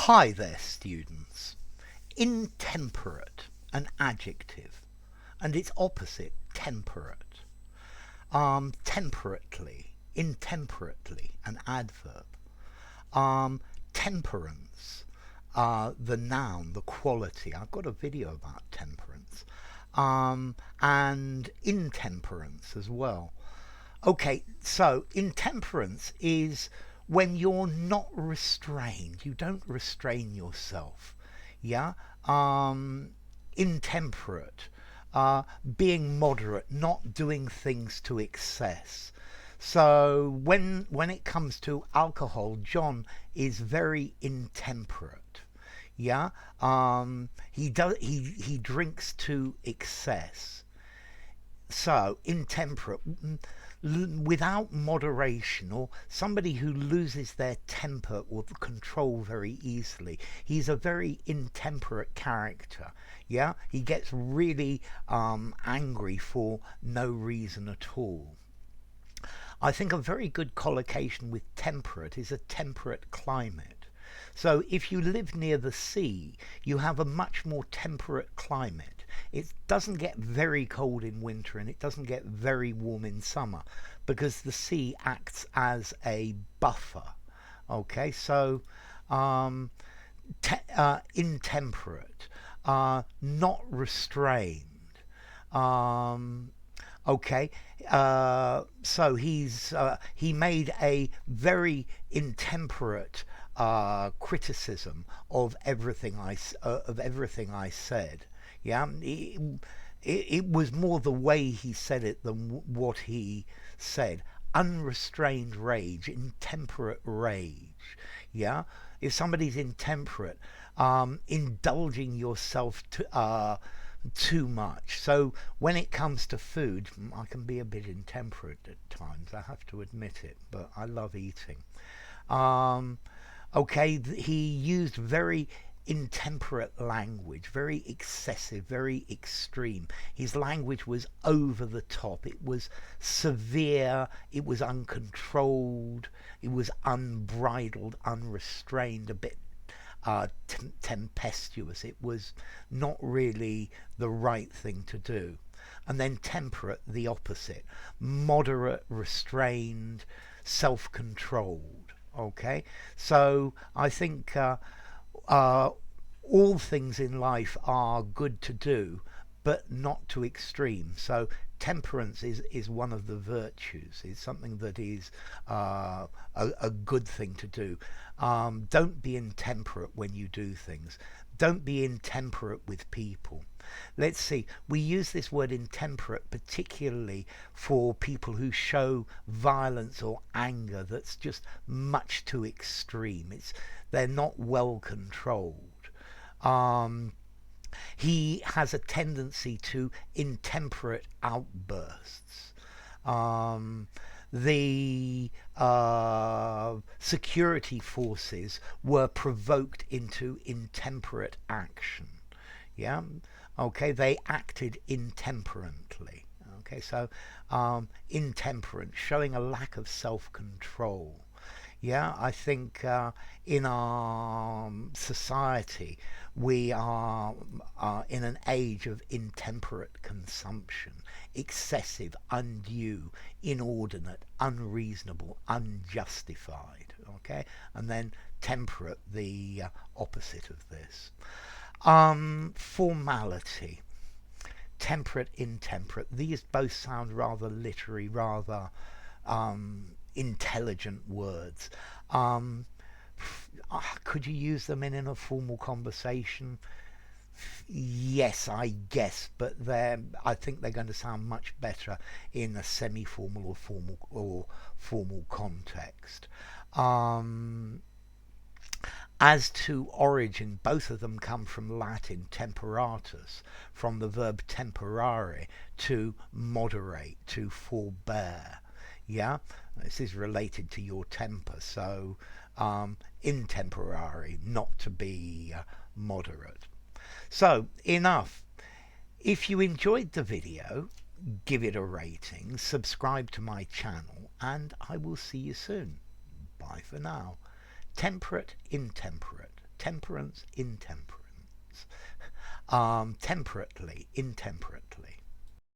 Hi there, students. Intemperate, an adjective, and its opposite, temperate. Temperately, intemperately, an adverb. Temperance, the noun, the quality. I've got a video about temperance. And intemperance as well. Okay, so intemperance is when you're not restrained. You don't restrain yourself. Yeah? Intemperate. Being moderate, not doing things to excess. So when it comes to alcohol, John is very intemperate. Yeah? He drinks to excess. So intemperate, without moderation, or somebody who loses their temper or control very easily. He's a very intemperate character. Yeah, he gets really angry for no reason at all. I think a very good collocation with temperate is a temperate climate. So if you live near the sea, you have a much more temperate climate. It doesn't get very cold in winter and it doesn't get very warm in summer because the sea acts as a buffer. Okay, so um, intemperate, not restrained. Um, Okay, so he made a very intemperate criticism of everything I said. Yeah, it was more the way he said it than what he said. Unrestrained rage, intemperate rage. Yeah, if somebody's intemperate, indulging yourself too much. So when it comes to food, I can be a bit intemperate at times. I have to admit it, but I love eating. Um, okay, he used very intemperate language, very excessive, very extreme. His language was over the top. It was severe. It was uncontrolled. It was unbridled, unrestrained, a bit tempestuous. It was not really the right thing to do. And then temperate, the opposite, moderate, restrained, self controlled. Okay, so I think uh, all things in life are good to do, but not to extreme. So temperance is one of the virtues. It's something that is a good thing to do. Don't be intemperate when you do things. Don't be intemperate with people. Let's see, we use this word intemperate particularly for people who show violence or anger that's just much too extreme. They're not well controlled. Um, he has a tendency to intemperate outbursts. Um, the security forces were provoked into intemperate action. Yeah, okay, they acted intemperately. Okay, so intemperate, showing a lack of self control. Yeah, I think in our society we are in an age of intemperate consumption, excessive, undue, inordinate, unreasonable, unjustified. Okay, and then temperate, the opposite of this. Formality, temperate, intemperate. These both sound rather literary, rather intelligent words. Um, could you use them in a formal conversation? Yes, I guess, but I think they're going to sound much better in a semi-formal or formal context. Um, as to origin, both of them come from Latin temperatus, from the verb temperare, to moderate, to forbear. Yeah, this is related to your temper. So, intemperare, not to be moderate. So, enough. If you enjoyed the video, give it a rating, subscribe to my channel, and I will see you soon. Bye for now. Temperate, intemperate. Temperance, intemperance. Temperately, intemperately.